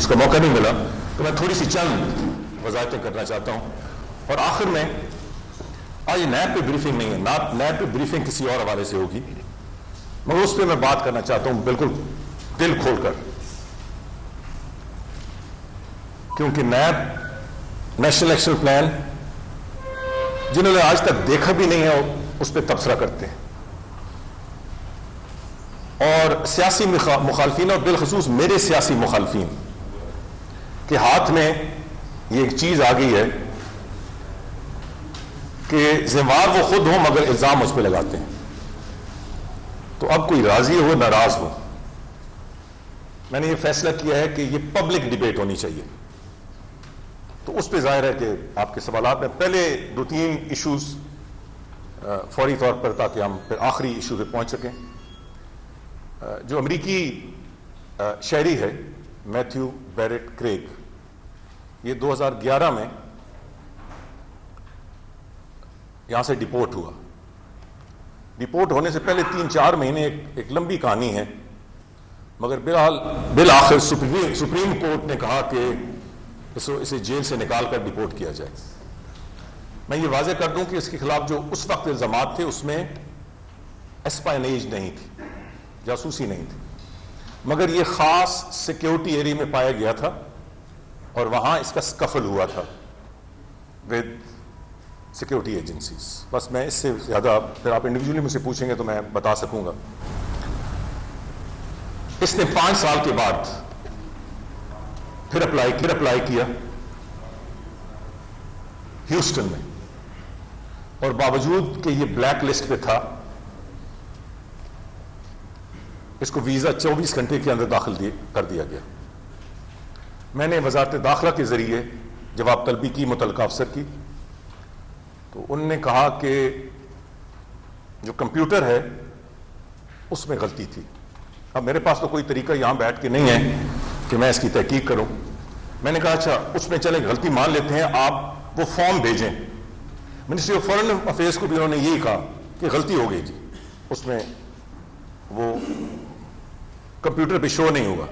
اس کا موقع نہیں ملا، تو میں تھوڑی سی چند وضاحتیں کرنا چاہتا ہوں. اور آخر میں آج نیب پہ بریفنگ نہیں ہے، نیب پہ بریفنگ کسی اور حوالے سے ہوگی، مگر اس پہ میں بات کرنا چاہتا ہوں بالکل دل کھول کر، کیونکہ نیب نیشنل ایکشن پلان جنہوں نے آج تک دیکھا بھی نہیں ہے اس پہ تبصرہ کرتے ہیں، اور سیاسی مخالفین اور بالخصوص میرے سیاسی مخالفین کے ہاتھ میں یہ ایک چیز آ گئی ہے کہ ذمہ وہ خود ہوں مگر الزام اس پہ لگاتے ہیں. تو اب کوئی راضی ہو ناراض ہو، میں نے یہ فیصلہ کیا ہے کہ یہ پبلک ڈیبیٹ ہونی چاہیے. تو اس پہ ظاہر ہے کہ آپ کے سوالات میں پہلے 2-3 ایشوز فوری طور پر، تاکہ ہم پھر آخری ایشو پہ پہنچ سکیں. جو امریکی شہری ہے میتھیو بیرٹ کریگ، یہ 2011 میں یہاں سے ڈیپورٹ ہوا. ڈیپورٹ ہونے سے پہلے 3-4 مہینے ایک لمبی کہانی ہے، مگر بالآخر سپریم کورٹ نے کہا کہ اسے جیل سے نکال کر ڈیپورٹ کیا جائے. میں یہ واضح کر دوں کہ اس کے خلاف جو اس وقت الزامات تھے اس میں اسپائنیج نہیں تھی، جاسوسی نہیں تھی، مگر یہ خاص سیکیورٹی ایریا میں پایا گیا تھا اور وہاں اس کا سکفل ہوا تھا ود سیکیورٹی ایجنسیز. بس میں اس سے زیادہ پھر آپ انڈیویجولی مجھ سے پوچھیں گے تو میں بتا سکوں گا. اس نے 5 سال کے بعد پھر اپلائی کیا ہیوسٹن میں، اور باوجود کہ یہ بلیک لسٹ پہ تھا اس کو ویزا 24 گھنٹے کے اندر داخل کر دیا گیا. میں نے وزارت داخلہ کے ذریعے جواب طلبی کی متعلقہ افسر کی، تو انہوں نے کہا کہ جو کمپیوٹر ہے اس میں غلطی تھی. اب میرے پاس تو کوئی طریقہ یہاں بیٹھ کے نہیں ہے کہ میں اس کی تحقیق کروں. میں نے کہا اچھا اس میں چلے غلطی مان لیتے ہیں، آپ وہ فارم بھیجیں. منسٹری آف فارن افیئرس کو بھی انہوں نے یہی کہا کہ غلطی ہو گئی جی، اس میں وہ کمپیوٹر پہ شو نہیں ہوگا.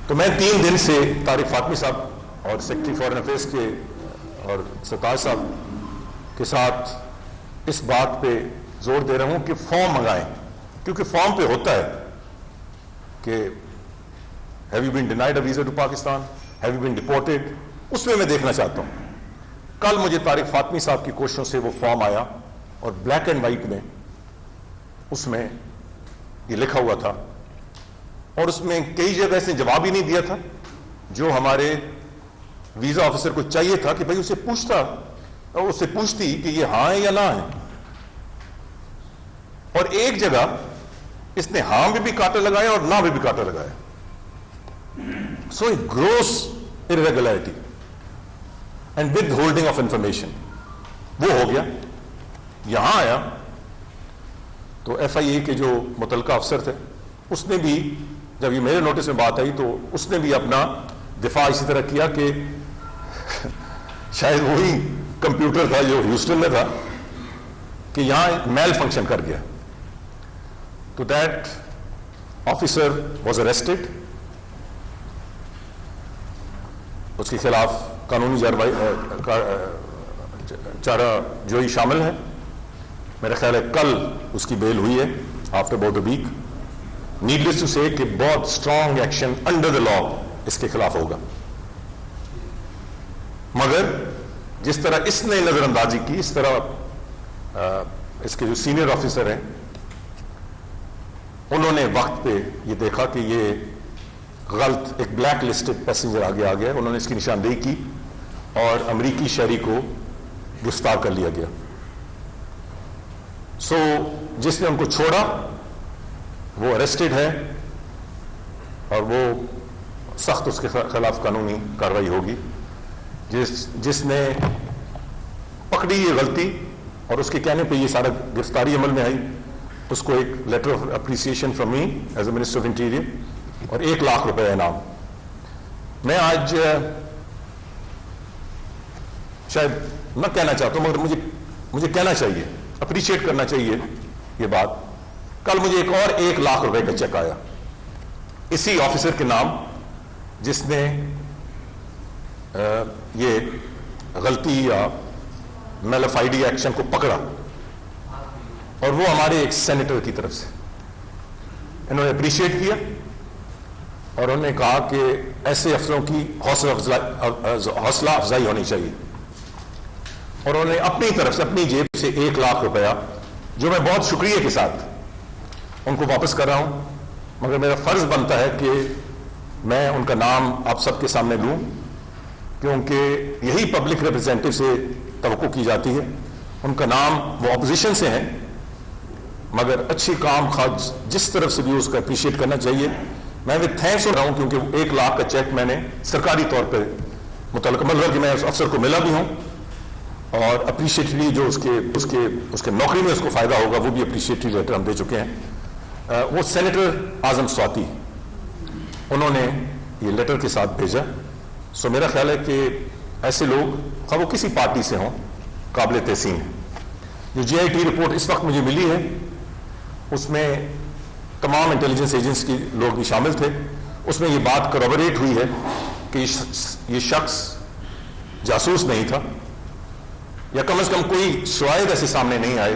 تو میں 3 دن سے طارق فاطمی صاحب اور سیکرٹری فارن افیئرس کے اور ستاج صاحب کے ساتھ اس بات پہ زور دے رہا ہوں کہ فارم منگائیں، کیونکہ فارم پہ ہوتا ہے کہ have you been denied a visa to Pakistan, have you been deported. اس میں دیکھنا چاہتا ہوں. کل مجھے طارق فاطمی صاحب کی کوششوں سے وہ فارم آیا اور بلیک اینڈ وائٹ میں اس میں یہ لکھا ہوا تھا، اور اس میں کئی جگہ اس نے جواب ہی نہیں دیا تھا جو ہمارے ویزا آفیسر کو چاہیے تھا کہ بھائی اسے پوچھتی کہ یہ ہاں ہے یا نہ ہے. اور ایک جگہ اس نے ہاں بھی کاٹا لگایا اور نہ بھی کاٹا لگایا. So gross irregularity and withholding of information وہ ہو گیا. یہاں آیا تو ایف آئی اے کے جو متعلقہ افسر تھے اس نے بھی، جب یہ میرے نوٹس میں بات آئی تو اس نے بھی اپنا دفاع اسی طرح کیا کہ شاید وہی کمپیوٹر تھا جو ہیوسٹن میں تھا کہ یہاں میل فنکشن کر گیا. تو دیٹ آفیسر واز اریسٹڈ. اس کے خلاف قانونی چارہ جوئی شامل ہے. میرا خیال ہے کل اس کی بیل ہوئی ہے after about a week. Needless to say کہ بہت strong action under the law اس کے خلاف ہوگا. مگر جس طرح اس نے نظر اندازی کی، اس طرح اس کے جو سینئر آفیسر ہیں انہوں نے وقت پہ یہ دیکھا کہ یہ غلط ایک بلیک لسٹڈ پیسنجر آگے آ گیا. انہوں نے اس کی نشاندہی کی اور امریکی شہری کو گرفتار کر لیا گیا. سو جس نے ان کو چھوڑا وہ اریسٹڈ ہے اور وہ سخت اس کے خلاف قانونی کارروائی ہوگی. جس نے پکڑی یہ غلطی اور اس کے کہنے پہ یہ سارا گرفتاری عمل میں آئی، اس کو ایک letter of appreciation from me as a minister of interior اور 1 لاکھ روپے انعام. میں آج شاید نہ کہنا چاہتا ہوں مگر مجھے کہنا چاہیے، اپریشیٹ کرنا چاہیے یہ بات. کل مجھے ایک اور 1 لاکھ روپے کا چیک آیا اسی آفیسر کے نام جس نے یہ غلطی یا میلفائڈی ایکشن کو پکڑا، اور وہ ہمارے ایک سینیٹر کی طرف سے انہوں نے اپریشیٹ کیا، اور انہوں نے کہا کہ ایسے افسروں کی حوصلہ افزائی ہونی چاہیے، اور انہوں نے اپنی طرف سے اپنی جیب سے 1 لاکھ روپیہ، جو میں بہت شکریہ کے ساتھ ان کو واپس کر رہا ہوں، مگر میرا فرض بنتا ہے کہ میں ان کا نام آپ سب کے سامنے لوں، کیونکہ یہی پبلک ریپرزینٹیو سے توقع کی جاتی ہے۔ ان کا نام، وہ اپوزیشن سے ہیں مگر اچھی کام خواہ جس طرف سے بھی اس کا اپریشیٹ کرنا چاہیے۔ میں بھی تھینکس ہو رہا ہوں کیونکہ 1 لاکھ کا چیک میں نے سرکاری طور پہ متعلقہ مطلب کہ میں اس افسر کو ملا بھی ہوں، اور اپریشیٹری جو اس کے نوکری میں اس کو فائدہ ہوگا وہ بھی اپریشیٹری لیٹر ہم دے چکے ہیں۔ وہ سینیٹر اعظم سواتی انہوں نے یہ لیٹر کے ساتھ بھیجا۔ سو میرا خیال ہے کہ ایسے لوگ خواہ وہ کسی پارٹی سے ہوں قابل تحسین ہیں۔ جو جے آئی ٹی رپورٹ اس وقت مجھے ملی ہے اس میں تمام انٹیلیجنس ایجنسی کے لوگ بھی شامل تھے، اس میں یہ بات کروبریٹ ہوئی ہے کہ یہ شخص جاسوس نہیں تھا، یا کم از کم کوئی شواہد ایسے سامنے نہیں آئے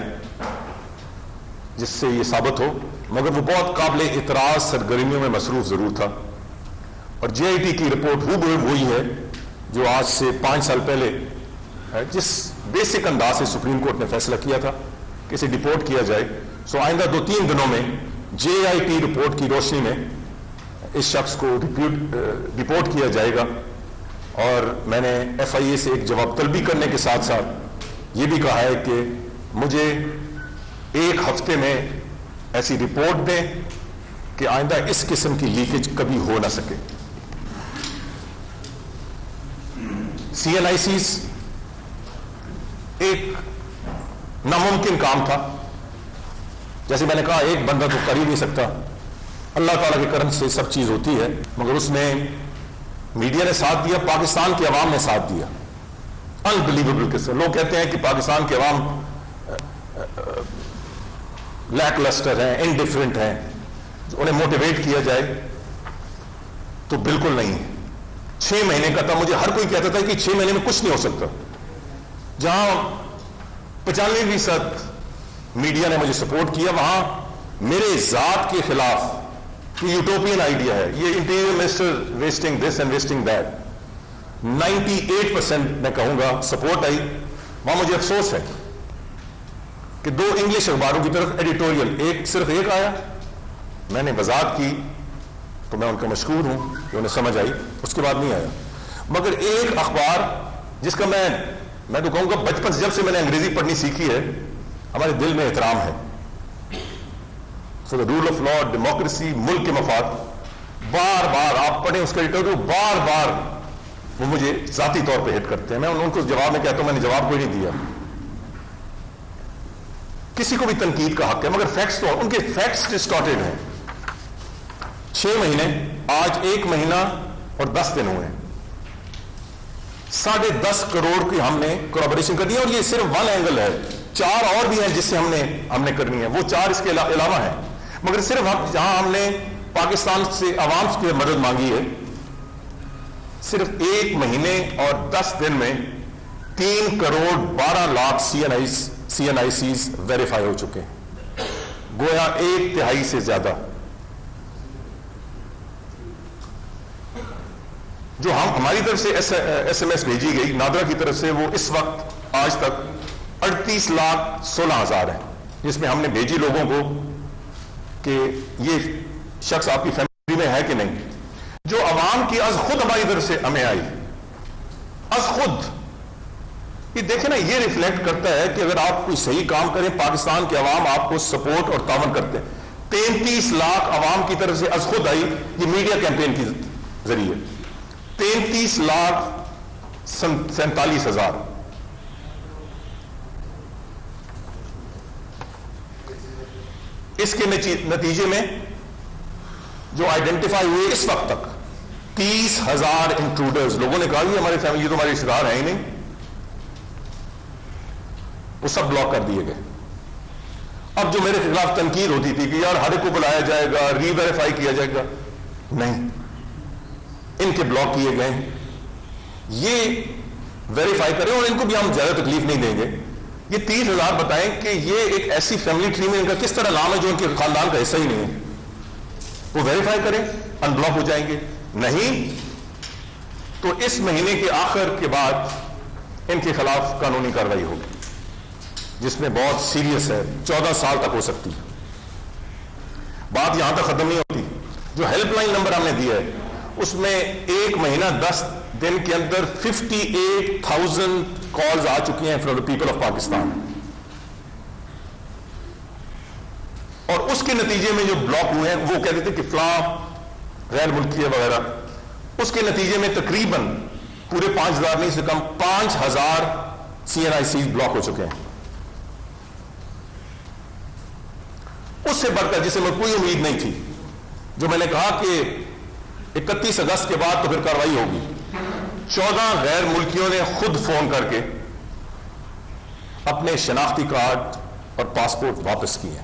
جس سے یہ ثابت ہو، مگر وہ بہت قابل اعتراض سرگرمیوں میں مصروف ضرور تھا۔ اور جے آئی ٹی کی رپورٹ وہی ہے جو آج سے 5 سال پہلے جس بیسک انداز سے سپریم کورٹ نے فیصلہ کیا تھا کہ اسے ڈپورٹ کیا جائے۔ سو آئندہ 2-3 دنوں میں جے آئی ٹی رپورٹ کی روشنی میں اس شخص کو ڈپورٹ کیا جائے گا، اور میں نے ایف آئی اے سے ایک جواب طلبی کرنے کے ساتھ ساتھ یہ بھی کہا ہے کہ مجھے 1 ہفتے میں ایسی رپورٹ دیں کہ آئندہ اس قسم کی لیکیج کبھی ہو نہ سکے۔ سی این آئی سیز ایک ناممکن کام تھا، جیسے میں نے کہا ایک بندہ تو کر ہی نہیں سکتا، اللہ تعالیٰ کے کرم سے سب چیز ہوتی ہے، مگر اس میں میڈیا نے ساتھ دیا، پاکستان کی عوام نے ساتھ دیا، انبلیویبل قسم۔ لوگ کہتے ہیں کہ پاکستان کی عوام لیک لسٹر ہیں، انڈیفرنٹ ہیں، انہیں موٹیویٹ کیا جائے، تو بالکل نہیں ہے۔ 6 مہینے کا تھا، مجھے ہر کوئی کہتا تھا کہ 6 مہینے میں کچھ نہیں ہو سکتا، جہاں 95% میڈیا نے مجھے سپورٹ کیا، وہاں میرے ذات کے خلاف یہ یوٹوپین آئیڈیا ہے، یہ interior minister wasting this and wasting that, 98% میں کہوں گا سپورٹ آئی۔ وہاں مجھے افسوس ہے کہ 2 انگلش اخباروں کی طرف ایڈیٹوریل صرف ایک آیا، میں نے وضاحت کی تو میں ان کا مشکور ہوں کہ انہیں سمجھ آئی، اس کے بعد نہیں آیا۔ مگر ایک اخبار جس کا میں تو کہوں گا بچپن سے جب سے میں نے انگریزی پڑھنی سیکھی ہے، ہمارے دل میں احترام ہے، سو the role of law, democracy, ملک کے مفاد، بار بار آپ پڑھیں اس کا ایڈیٹوریل، بار بار وہ مجھے ذاتی طور پہ ہٹ کرتے ہیں، میں ان کو جواب میں کہتا ہوں میں نے جواب کوئی نہیں دیا۔ کسی کو بھی تنقید کا حق ہے، مگر فیکٹس تو ان کے فیکٹس ڈسٹارٹیڈ ہیں۔ 6 مہینے، آج 1 مہینہ اور 10 دن ہوئے ہیں، 10.5 کروڑ کی ہم نے کورابریشن کر دی ہے، اور یہ صرف 1 اینگل ہے، 4 اور بھی ہیں جس سے ہم نے کرنی ہے، وہ 4 اس کے علاوہ ہیں، مگر صرف جہاں ہم نے پاکستان سے عوام کی مدد مانگی ہے، صرف 1 مہینے اور 10 دن میں 3 کروڑ 12 لاکھ سی این آئی سیز ویریفائی ہو چکے ہیں، گویا 1/3 سے زیادہ۔ جو ہماری طرف سے ایس ایم ایس بھیجی گئی نادرا کی طرف سے، وہ اس وقت آج تک 38,16,000 ہیں، جس میں ہم نے بھیجی لوگوں کو کہ یہ شخص آپ کی فیملی میں ہے کہ نہیں، جو عوام کی از خود ہماری طرف سے ہمیں آئی، از خود۔ یہ دیکھیں نا، یہ ریفلیکٹ کرتا ہے کہ اگر آپ کوئی صحیح کام کریں، پاکستان کے عوام آپ کو سپورٹ اور تعاون کرتے ہیں۔ 33 لاکھ عوام کی طرف سے از خود آئی، یہ میڈیا کیمپین کے ذریعے 33,47,000۔ اس کے نتیجے میں جو آئیڈینٹیفائی ہوئے اس وقت تک 30,000 انٹروڈرز، لوگوں نے کہا یہ ہماری فیملی، یہ تو ہمارے رشتے دار ہیں ہی نہیں، وہ سب بلاک کر دیے گئے۔ اب جو میرے خلاف تنقید ہوتی تھی کہ یار ہر ایک کو بلایا جائے گا، ری ویریفائی کیا جائے گا، نہیں، ان کے بلاک کیے گئے ہیں، یہ ویریفائی کریں اور ان کو بھی ہم زیادہ تکلیف نہیں دیں گے. یہ 30,000 بتائیں کہ یہ ایک ایسی فیملی ٹری میں ان کا کس طرح نام ہے جو ان کے خاندان کا حصہ ہی نہیں ہے. وہ ویریفائی کریں، ان بلاک ہو جائیں گے. نہیں تو اس مہینے کے آخر کے بعد ان کے خلاف قانونی کارروائی ہوگی، جس میں بہت سیریس ہے، 14 سال تک ہو سکتی ہے. بات یہاں تک ختم نہیں ہوتی. جو ہیلپ لائن نمبر ہم نے دیا ہے اس میں ایک مہینہ 10 دن کے اندر 58,000 کالز آ چکی ہیں from the people of Pakistan. اور اس کے نتیجے میں جو بلاک ہوئے ہیں وہ کہتے تھے کہ فلاں غیر ملکی ہے وغیرہ، اس کے نتیجے میں تقریباً پورے 5,000 نہیں سے کم 5,000 CNICs بلاک ہو چکے ہیں. اس سے بڑھ کر جسے میں کوئی امید نہیں تھی، جو میں نے کہا کہ 31 اگست کے بعد تو پھر کارروائی ہوگی، 14 غیر ملکیوں نے خود فون کر کے اپنے شناختی کارڈ اور پاسپورٹ واپس کیے.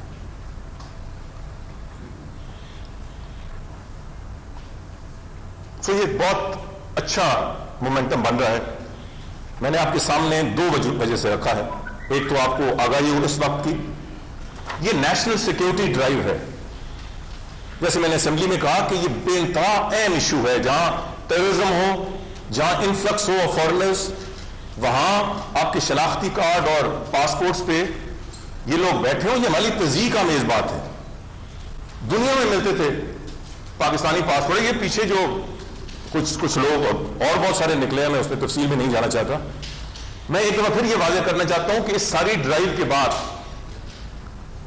تو یہ بہت اچھا مومنٹم بن رہا ہے. میں نے آپ کے سامنے 2 وجہ سے رکھا ہے. ایک تو آپ کو آگاہی ہو اس وقت کی، یہ نیشنل سیکیورٹی ڈرائیو ہے. جیسے میں نے اسمبلی میں کہا کہ یہ بے انتہا اہم ایشو ہے. جہاں ٹیررزم ہو، جہاں انفلکس ہو فارنرز، وہاں آپ کے شناختی کارڈ اور پاسپورٹس پہ یہ لوگ بیٹھے ہوں. یہ ہماری تذیق آمیز بات ہے. دنیا میں ملتے تھے پاکستانی پاسپورٹ. یہ پیچھے جو کچھ لوگ اور بہت سارے نکلے ہیں، میں اس میں تفصیل میں نہیں جانا چاہتا. میں ایک دفعہ پھر یہ واضح کرنا چاہتا ہوں کہ اس ساری ڈرائیو کے بعد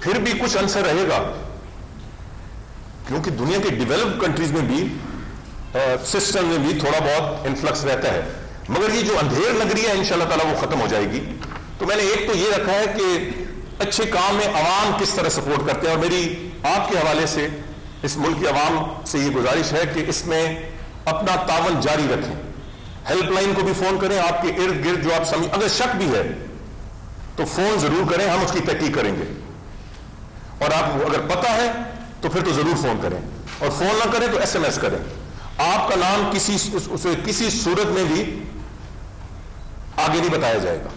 پھر بھی کچھ عنصر رہے گا، کیونکہ دنیا کے ڈیولپڈ کنٹریز میں بھی سسٹم میں بھی تھوڑا بہت انفلکس رہتا ہے. مگر یہ جو اندھیر نگری ہے انشاءاللہ تعالیٰ وہ ختم ہو جائے گی. تو میں نے ایک تو یہ رکھا ہے کہ اچھے کام میں عوام کس طرح سپورٹ کرتے ہیں، اور میری آپ کے حوالے سے اس ملک کی عوام سے یہ گزارش ہے کہ اس میں اپنا تعاون جاری رکھیں. ہیلپ لائن کو بھی فون کریں. آپ کے ارد گرد جو آپ سمجھ، اگر شک بھی ہے تو فون ضرور کریں، ہم اس کی تحقیق کریں گے. اور آپ اگر پتہ ہے تو پھر تو ضرور فون کریں، اور فون نہ کریں تو SMS کریں. آپ کا نام کسی صورت میں بھی آگے نہیں بتایا جائے گا.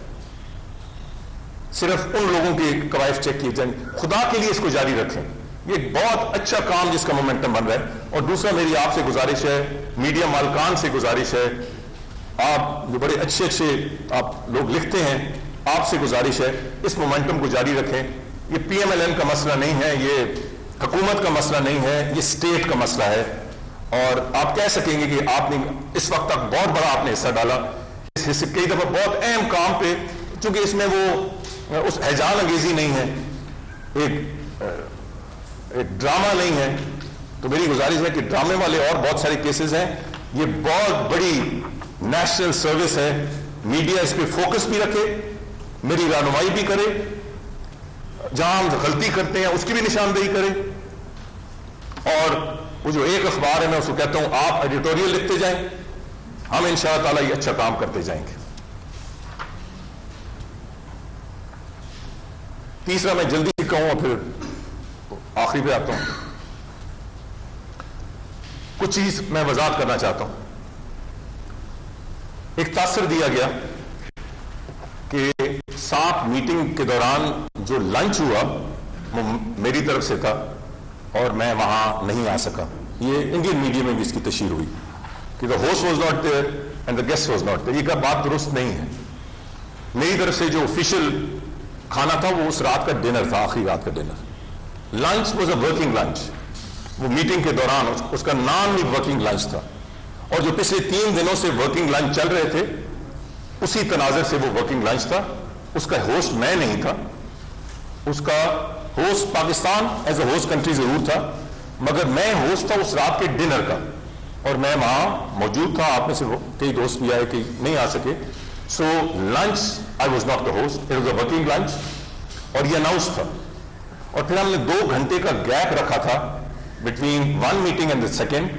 صرف ان لوگوں کے کوائف چیک کیے جائیں. خدا کے لیے اس کو جاری رکھیں. یہ ایک بہت اچھا کام جس کا مومنٹم بن رہا ہے. اور دوسرا میری آپ سے گزارش ہے، میڈیا مالکان سے گزارش ہے، آپ جو بڑے اچھے آپ لوگ لکھتے ہیں، آپ سے گزارش ہے اس مومنٹم کو جاری رکھیں. یہ PMLN کا مسئلہ نہیں ہے، یہ حکومت کا مسئلہ نہیں ہے، یہ اسٹیٹ کا مسئلہ ہے. اور آپ کہہ سکیں گے کہ آپ نے اس وقت تک بہت بڑا آپ نے حصہ ڈالا. اس حصے کئی دفعہ بہت اہم کام پہ، چونکہ اس میں وہ اس ہیجان انگیزی نہیں ہے، ایک ڈرامہ نہیں ہے. تو میری گزارش ہے کہ ڈرامے والے اور بہت سارے کیسز ہیں. یہ بہت بڑی نیشنل سروس ہے. میڈیا اس پہ فوکس بھی رکھے، میری رہنمائی بھی کرے، جہاں ہم غلطی کرتے ہیں اس کی بھی نشاندہی کرے. اور وہ جو ایک اخبار ہے میں اس کو کہتا ہوں آپ ایڈیٹوریل لکھتے جائیں، ہم انشاءاللہ تعالیٰ یہ اچھا کام کرتے جائیں گے. تیسرا میں جلدی سے کہوں اور پھر آخری پہ آتا ہوں. کچھ چیز میں وضاحت کرنا چاہتا ہوں. ایک تاثر دیا گیا کہ ساتھ میٹنگ کے دوران جو لنچ ہوا وہ میری طرف سے تھا اور میں وہاں نہیں آ سکا. یہ انڈین میڈیا میں بھی اس کی تشہیر ہوئی کہ the host was not there and the guest was not there. یہ بات درست نہیں ہے. میری طرف سے جو آفیشیل کھانا تھا وہ اس رات کا ڈنر تھا، آخری رات کا dinner. Lunch was a working lunch. وہ میٹنگ کے دوران اس کا نام ہی ورکنگ لنچ تھا. اور جو پچھلے 3 دنوں سے ورکنگ لنچ چل رہے تھے اسی تناظر سے وہ ورکنگ لنچ تھا. اس کا ہوسٹ میں نہیں تھا، اس کا host Pakistan as a host country ضرور تھا، مگر میں ہوسٹ تھا اس رات کے ڈنر کا اور میں وہاں موجود تھا. آپ میں سے کئی دوست بھی آئے کہ نہیں آ سکے. So lunch I was not the host, it was a working lunch اور یہ اناؤنس تھا. اور پھر ہم نے 2 گھنٹے کا گیپ رکھا تھا between one meeting and the second.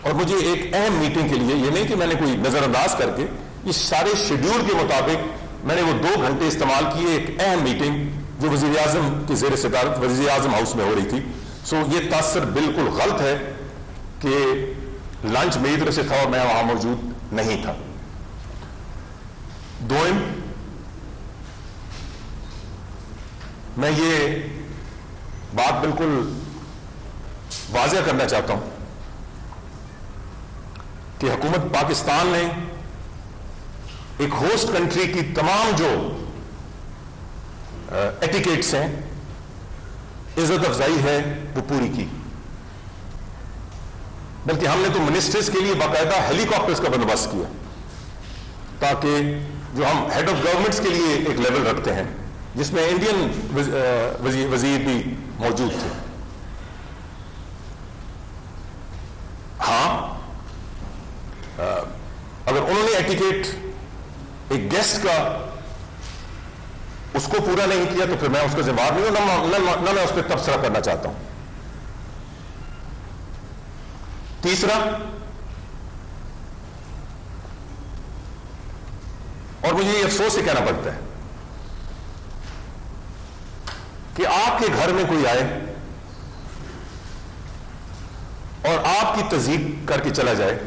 اور مجھے ایک اہم میٹنگ کے لیے، یہ نہیں کہ میں نے کوئی نظر انداز کر کے، یہ سارے شیڈیول کے مطابق میں نے وہ 2 گھنٹے استعمال کیے. ایک اہم میٹنگ جو وزیر اعظم کی زیر صدارت وزیر اعظم ہاؤس میں ہو رہی تھی. سو یہ تاثر بالکل غلط ہے کہ لنچ میری طرف سے تھا اور میں وہاں موجود نہیں تھا. دوئم، میں یہ بات بالکل واضح کرنا چاہتا ہوں کہ حکومت پاکستان نے ایک ہوسٹ کنٹری کی تمام جو ایٹیکیٹس ہیں، عزت افزائی ہے، وہ پوری کی. بلکہ ہم نے تو منسٹرز کے لیے باقاعدہ ہیلی کاپٹرز کا بندوبست کیا تاکہ جو ہم ہیڈ آف گورنمنٹس کے لیے ایک لیول رکھتے ہیں جس میں انڈین وزیر بھی موجود تھے. ہاں، اگر انہوں نے ایٹیکیٹ ایک گیسٹ کا اس کو پورا نہیں کیا تو پھر میں اس کا ذمہ دار نہیں ہوں، نہ میں اس پہ تبصرہ کرنا چاہتا ہوں. تیسرا، اور مجھے یہ افسوس سے کہنا پڑتا ہے کہ آپ کے گھر میں کوئی آئے اور آپ کی تصدیق کر کے چلا جائے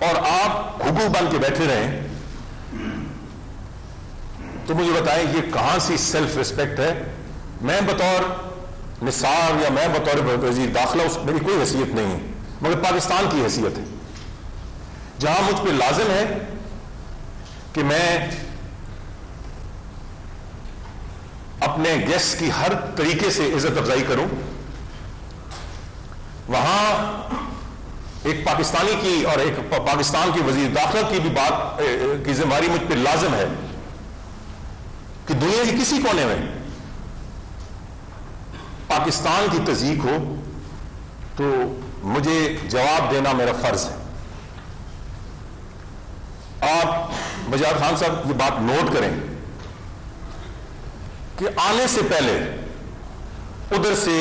اور آپ گھگو بن کے بیٹھے رہیں، تو مجھے بتائیں یہ کہاں سی سیلف ریسپیکٹ ہے؟ میں بطور نثار یا میں بطور وزیر داخلہ میری کوئی حیثیت نہیں ہے، مگر پاکستان کی حیثیت ہے جہاں مجھ پہ لازم ہے کہ میں اپنے گیسٹ کی ہر طریقے سے عزت افزائی کروں. وہاں ایک پاکستانی کی اور ایک پاکستان کی وزیر داخلہ کی بھی بات کی ذمہ داری مجھ پہ لازم ہے کہ دنیا کے کسی کونے میں پاکستان کی تضحیک ہو تو مجھے جواب دینا میرا فرض ہے. آپ بجار خان صاحب یہ بات نوٹ کریں کہ آنے سے پہلے ادھر سے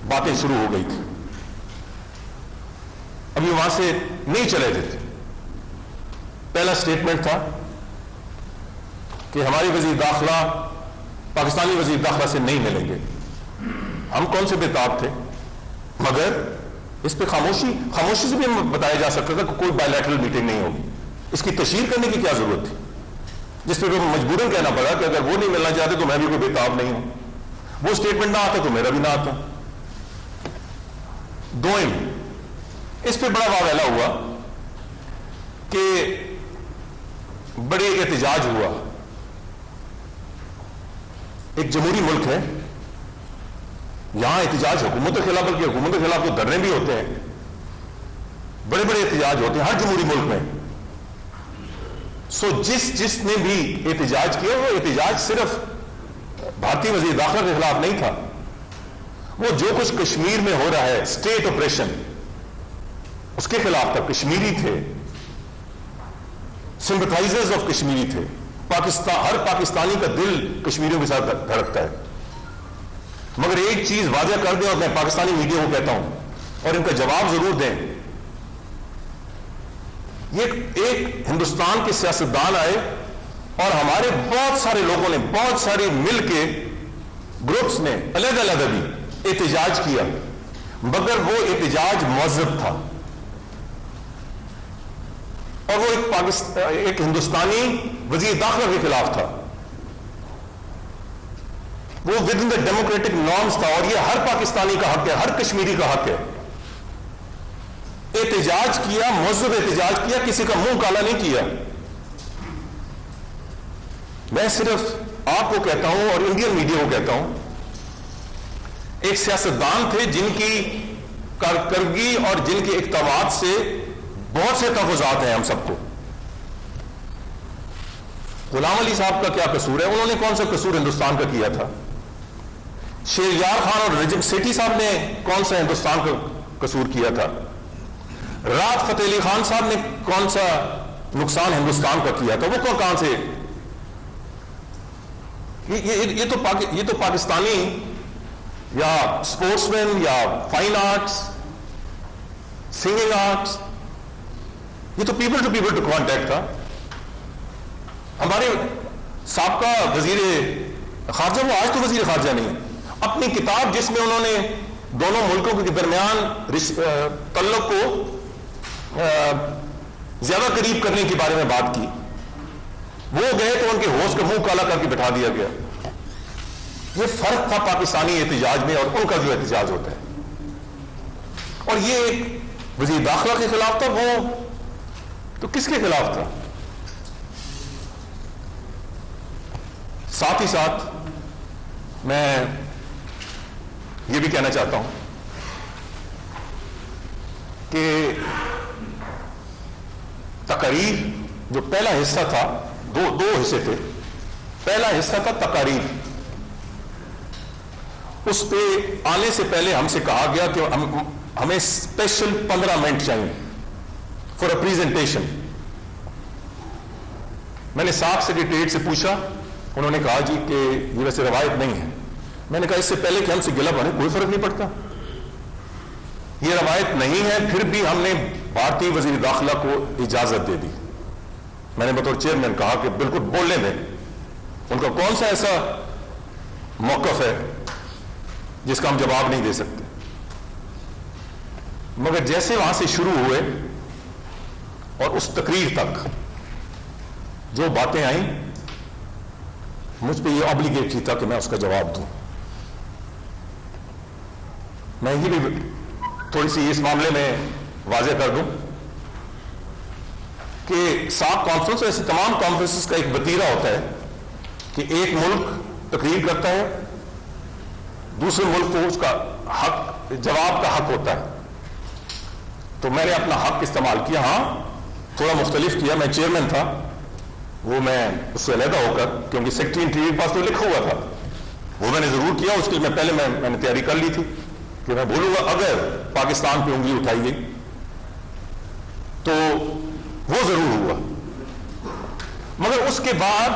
باتیں شروع ہو گئی تھی، ابھی وہاں سے نہیں چلے تھے. پہلا سٹیٹمنٹ تھا کہ ہماری وزیر داخلہ پاکستانی وزیر داخلہ سے نہیں ملیں گے. ہم کون سے بےتاب تھے، مگر اس پہ خاموشی سے بھی بتایا جا سکتا تھا کہ کوئی بائی لیٹرل میٹنگ نہیں ہوگی. اس کی تشہیر کرنے کی کیا ضرورت تھی، جس پہ مجبوراً کہنا پڑا کہ اگر وہ نہیں ملنا چاہتے تو میں بھی کوئی بےتاب نہیں ہوں. وہ سٹیٹمنٹ نہ آتا تو میرا بھی نہ آتا. دوئم، اس پہ بڑا واویلا ہوا کہ بڑے احتجاج ہوا. ایک جمہوری ملک ہے، یہاں احتجاج حکومت کے خلاف، بلکہ حکومت کے خلاف تو دھرنے بھی ہوتے ہیں، بڑے بڑے احتجاج ہوتے ہیں ہر جمہوری ملک میں. سو جس نے بھی احتجاج کیا وہ احتجاج صرف بھارتی وزیر داخلہ کے خلاف نہیں تھا، وہ جو کچھ کشمیر میں ہو رہا ہے اسٹیٹ آپریشن اس کے خلاف تھا. کشمیری تھے، سمپتھائزرز آف کشمیری تھے. ہر پاکستانی کا دل کشمیریوں کے ساتھ دھڑکتا ہے. مگر ایک چیز واضح کر دیں اور میں پاکستانی میڈیا کو کہتا ہوں اور ان کا جواب ضرور دیں، یہ ایک ہندوستان کے سیاستدان آئے اور ہمارے بہت سارے لوگوں نے، بہت ساری مل کے گروپس نے علیحدہ علیحدہ بھی احتجاج کیا، مگر وہ احتجاج مہذب تھا اور وہ ایک ہندوستانی وزیر داخلہ کے خلاف تھا. وہ with in the democratic norms تھا اور یہ ہر پاکستانی کا حق ہے، ہر کشمیری کا حق ہے. احتجاج کیا، مہذب احتجاج کیا، کسی کا منہ کالا نہیں کیا. میں صرف آپ کو کہتا ہوں اور انڈین میڈیا کو کہتا ہوں، ایک سیاستدان تھے جن کی کارکردگی اور جن کے اقدامات سے بہت سے تحفظات ہیں ہم سب کو. غلام علی صاحب کا کیا قصور ہے؟ انہوں نے کون سا قصور ہندوستان کا کیا تھا؟ شہریار خان اور رجب سیٹھی صاحب نے کون سا ہندوستان کا قصور کیا تھا؟ رات فتح علی خان صاحب نے کون سا نقصان ہندوستان کا کیا تھا؟ وہ کہاں سے؟ یہ تو پاکستانی یا اسپورٹس مین یا فائن آرٹس، سنگنگ آرٹس، یہ تو پیپل ٹو کانٹیکٹ تھا. ہمارے سابقہ وزیر خارجہ، وہ آج تو وزیر خارجہ نہیں، اپنی کتاب جس میں انہوں نے دونوں ملکوں کے درمیان تعلق کو زیادہ قریب کرنے کے بارے میں بات کی. وہ گئے تو ان کے ہوش کا منہ کالا کر کے بٹھا دیا گیا. یہ فرق تھا پاکستانی احتجاج میں اور ان کا جو احتجاج ہوتا ہے. اور یہ ایک وزیر داخلہ کے خلاف تھا, وہ تو کس کے خلاف تھا؟ ساتھ ہی ساتھ میں یہ بھی کہنا چاہتا ہوں کہ تقاریر جو پہلا حصہ تھا, دو حصے تھے. پہلا حصہ تھا تقاریر. اس پہ آنے سے پہلے ہم سے کہا گیا کہ ہمیں اسپیشل 15 منٹ چاہیے فار اے پریزنٹیشن. میں نے ساکھ سیکریٹریٹ سے پوچھا, انہوں نے کہا جی کہ یہ ویسے روایت نہیں ہے. میں نے کہا اس سے پہلے کہ ہم سے گلا بنے کوئی فرق نہیں پڑتا, یہ روایت نہیں ہے, پھر بھی ہم نے بھارتی وزیر داخلہ کو اجازت دے دی. میں نے بطور چیئرمین کہا کہ بالکل بولنے دیں, ان کا کون سا ایسا موقف ہے جس کا ہم جواب نہیں دے سکتے. مگر جیسے وہاں سے شروع ہوئے اور اس تقریر تک جو باتیں آئیں, مجھ پہ یہ آبلیگیٹری تھا کہ میں اس کا جواب دوں. میں یہ بھی تھوڑی سی اس معاملے میں واضح کر دوں کہ ساکھ کانفرنس ایسی تمام کانفرنسز کا ایک وتیرہ ہوتا ہے کہ ایک ملک تقریر کرتا ہے, دوسرے ملک کو اس کا حق, جواب کا حق ہوتا ہے. تو میں نے اپنا حق استعمال کیا, ہاں تھوڑا مختلف کیا. میں چیئرمین تھا, وہ میں اس سے علیحدہ ہو کر, کیونکہ سیکرٹری انٹیریئر کے پاس تو لکھا ہوا تھا, وہ میں نے ضرور کیا. اس کے لیے پہلے میں نے تیاری کر لی تھی کہ میں بولوں گا اگر پاکستان پہ انگلی اٹھائی گئی تو وہ ضرور ہوا. مگر اس کے بعد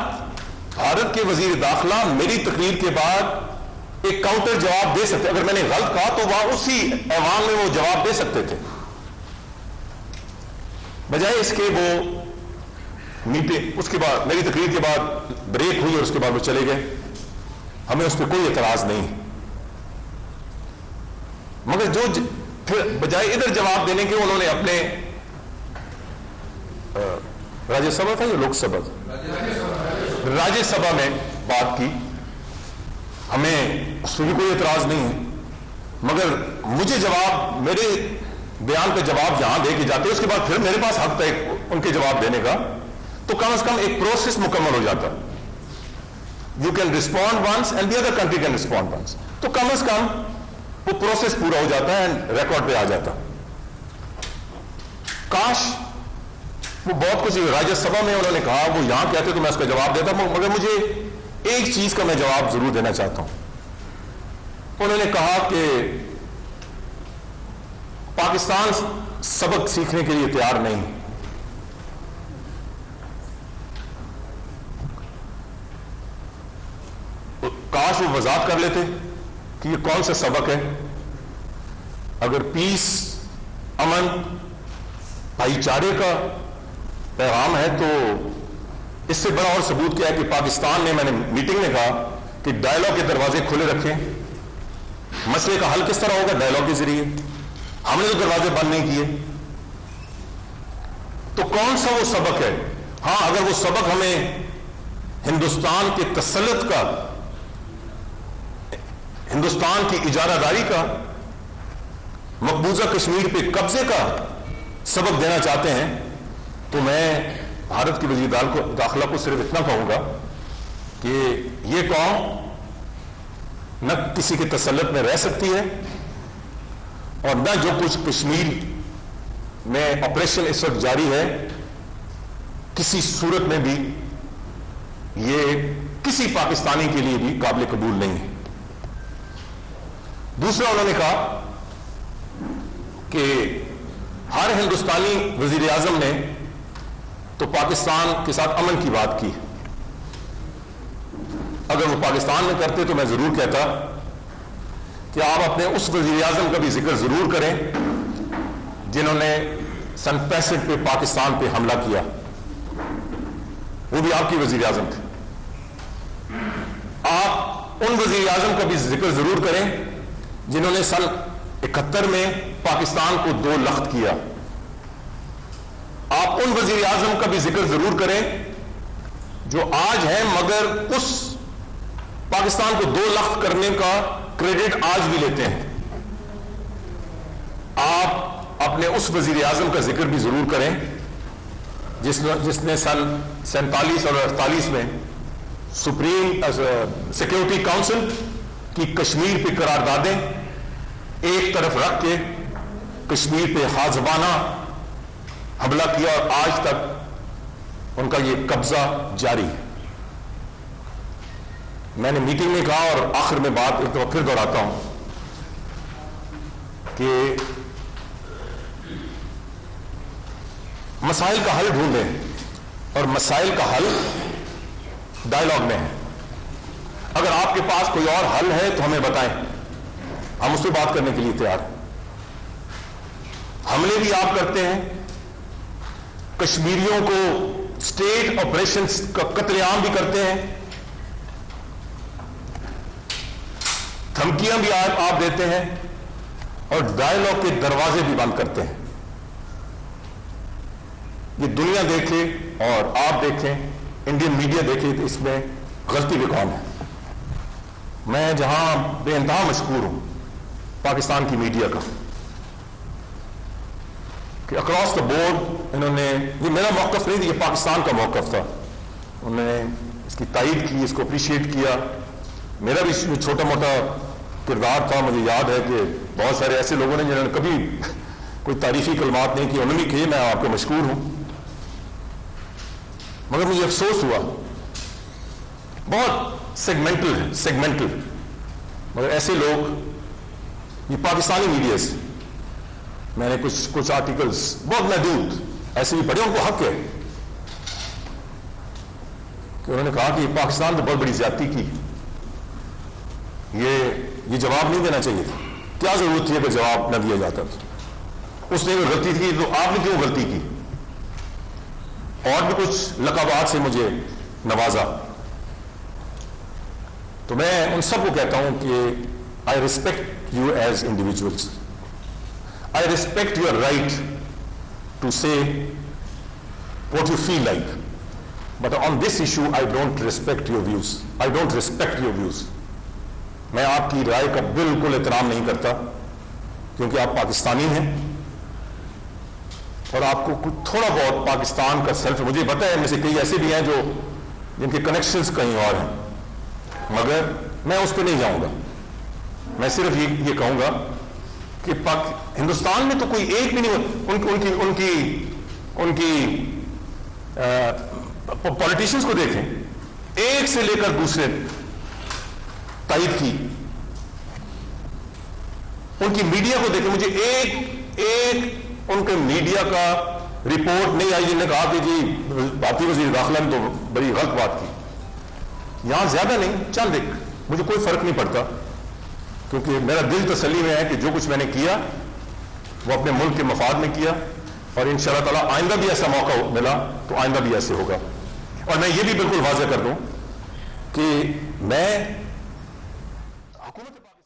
بھارت کے وزیر داخلہ میری تقریر کے بعد ایک کاؤنٹر جواب دے سکتے. اگر میں نے غلط کہا تو وہاں اسی ایوان میں وہ جواب دے سکتے تھے, بجائے اس کے وہ میٹنگ, اس کے بعد میری تقریر کے بعد بریک ہوئی اور اس کے بعد وہ چلے گئے. ہمیں اس پہ کوئی اعتراض نہیں, مگر جو پھر بجائے ادھر جواب دینے کے انہوں نے اپنے راجیہ سبھا تھا یا لوک سبھا, راجیہ سبھا میں بات کی. ہمیں اس پہ بھی کوئی اعتراض نہیں ہے, مگر مجھے جواب, میرے بیان پہ جواب جہاں دے کے جاتے اس کے بعد پھر میرے پاس حق تھا ان کے جواب دینے کا, تو کم از کم ایک پروسیس مکمل ہو جاتا. You can respond once and the other country can respond once, تو کم از کم وہ پروسیس پورا ہو جاتا ہے, ریکارڈ پہ آ جاتا. کاش وہ بہت کچھ راجیہ سبھا میں انہوں نے کہا, وہ یہاں کہتے تو میں اس کا جواب دیتا, مگر مجھے ایک چیز کا میں جواب ضرور دینا چاہتا ہوں. انہوں نے کہا کہ پاکستان سبق سیکھنے کے لیے تیار نہیں. کاش وہ وضاحت کر لیتے کہ یہ کون سا سبق ہے. اگر پیس, امن, بھائی چارے کا پیغام ہے تو اس سے بڑا اور ثبوت کیا ہے کہ پاکستان نے, میں نے میٹنگ میں کہا کہ ڈائلاگ کے دروازے کھلے رکھیں. مسئلے کا حل کس طرح ہوگا؟ ڈائلاگ کے ذریعے. ہم نے تو دروازے بند نہیں کیے. تو کون سا وہ سبق ہے؟ ہاں, اگر وہ سبق ہمیں ہندوستان کے تسلط کا, ہندوستان کی اجارہ داری کا, مقبوضہ کشمیر پہ قبضے کا سبق دینا چاہتے ہیں, تو میں بھارت کی وزیر داخلہ کو صرف اتنا کہوں گا کہ یہ قوم نہ کسی کے تسلط میں رہ سکتی ہے, اور نہ جو کچھ کشمیر میں آپریشن اس وقت جاری ہے کسی صورت میں بھی یہ کسی پاکستانی کے لیے بھی قابل قبول نہیں ہے. دوسرا انہوں نے کہا کہ ہر ہندوستانی وزیر اعظم نے تو پاکستان کے ساتھ امن کی بات کی. اگر وہ پاکستان میں کرتے تو میں ضرور کہتا کہ آپ اپنے اس وزیر اعظم کا بھی ذکر ضرور کریں جنہوں نے سن 65 پہ پاکستان پہ حملہ کیا. وہ بھی آپ کی وزیر اعظم تھے. آپ ان وزیر اعظم کا بھی ذکر ضرور کریں جنہوں نے سن 71 میں پاکستان کو 2 لخت کیا. آپ ان وزیر اعظم کا بھی ذکر ضرور کریں جو آج ہیں مگر اس پاکستان کو 2 لخت کرنے کا کریڈٹ آج بھی لیتے ہیں. آپ اپنے اس وزیر اعظم کا ذکر بھی ضرور کریں جس نے سن 47 اور 48 میں سپریم سیکیورٹی کاؤنسل کی کشمیر پہ قراردادیں ایک طرف رکھ کے کشمیر پہ حاضبانہ حملہ کیا اور آج تک ان کا یہ قبضہ جاری ہے. میں نے میٹنگ میں کہا اور آخر میں بات ایک دفعہ پھر دہراتا ہوں کہ مسائل کا حل ڈھونڈیں اور مسائل کا حل ڈائلاگ میں ہے. اگر آپ کے پاس کوئی اور حل ہے تو ہمیں بتائیں, ہم اس پہ بات کرنے کے لیے تیار ہیں. حملے بھی آپ کرتے ہیں, کشمیریوں کو اسٹیٹ آپریشنز کا قتل عام بھی کرتے ہیں, دھمکیاں بھی آپ دیتے ہیں اور ڈائلاگ کے دروازے بھی بند کرتے ہیں. یہ دنیا دیکھے اور آپ دیکھیں, انڈین میڈیا دیکھے تو اس میں غلطی بھی کون ہے. میں جہاں بے انتہا مشکور ہوں پاکستان کی میڈیا کا کہ اکراس دا بورڈ انہوں نے, یہ میرا موقف نہیں تھا, یہ پاکستان کا موقف تھا, انہوں نے اس کی تائید کی, اس کو اپریشیٹ کیا. میرا بھی چھوٹا موٹا کردار تھا. مجھے یاد ہے کہ بہت سارے ایسے لوگوں نے جنہوں نے کبھی کوئی تعریفی کلمات نہیں کی, انہوں نے کہی میں آپ کو مشکور ہوں. مگر مجھے افسوس ہوا, بہت سیگمنٹل ہے, سیگمنٹل, مگر ایسے لوگ یہ پاکستانی میڈیا سے میں نے کچھ آرٹیکلز بہت محدود ایسے بھی پڑھے, ان کو حق ہے کہ انہوں نے کہا کہ پاکستان تو بہت بڑی زیادتی کی, یہ جواب نہیں دینا چاہیے تھا. کیا ضرورت تھی اگر جواب نہ دیا جاتا تو؟ اس نے اگر غلطی تھی تو آپ نے کیوں غلطی کی؟ اور بھی کچھ لقبات سے مجھے نوازا. تو میں ان سب کو کہتا ہوں کہ I respect you as individuals, I respect your right to say what you feel like, but on this issue I don't respect your views, I don't respect your views. میں آپ کی رائے کا بالکل احترام نہیں کرتا کیونکہ آپ پاکستانی ہیں اور آپ کو کچھ تھوڑا بہت پاکستان کا سیلف, مجھے پتا ہے میں سے کئی ایسے بھی ہیں جو جن کے کنیکشنز کہیں اور ہیں, مگر میں اس پہ نہیں جاؤں گا. میں صرف یہ کہوں گا کہ ہندوستان میں تو کوئی ایک بھی نہیں, ان کی پولیٹیشنز کو دیکھیں, ایک سے لے کر دوسرے تائید کی. ان کی میڈیا کو دیکھیں, مجھے ایک ان کے میڈیا کا رپورٹ نہیں آئی جن نے کہا کہ جی بھارتی وزیر داخلہ نے تو بڑی غلط بات کی. یہاں زیادہ نہیں, چند ایک, مجھے کوئی فرق نہیں پڑتا کیونکہ میرا دل تسلی میں ہے کہ جو کچھ میں نے کیا وہ اپنے ملک کے مفاد میں کیا, اور ان شاء اللہ تعالیٰ آئندہ بھی ایسا موقع ملا تو آئندہ بھی ایسے ہوگا. اور میں یہ بھی بالکل واضح کر دوں کہ میں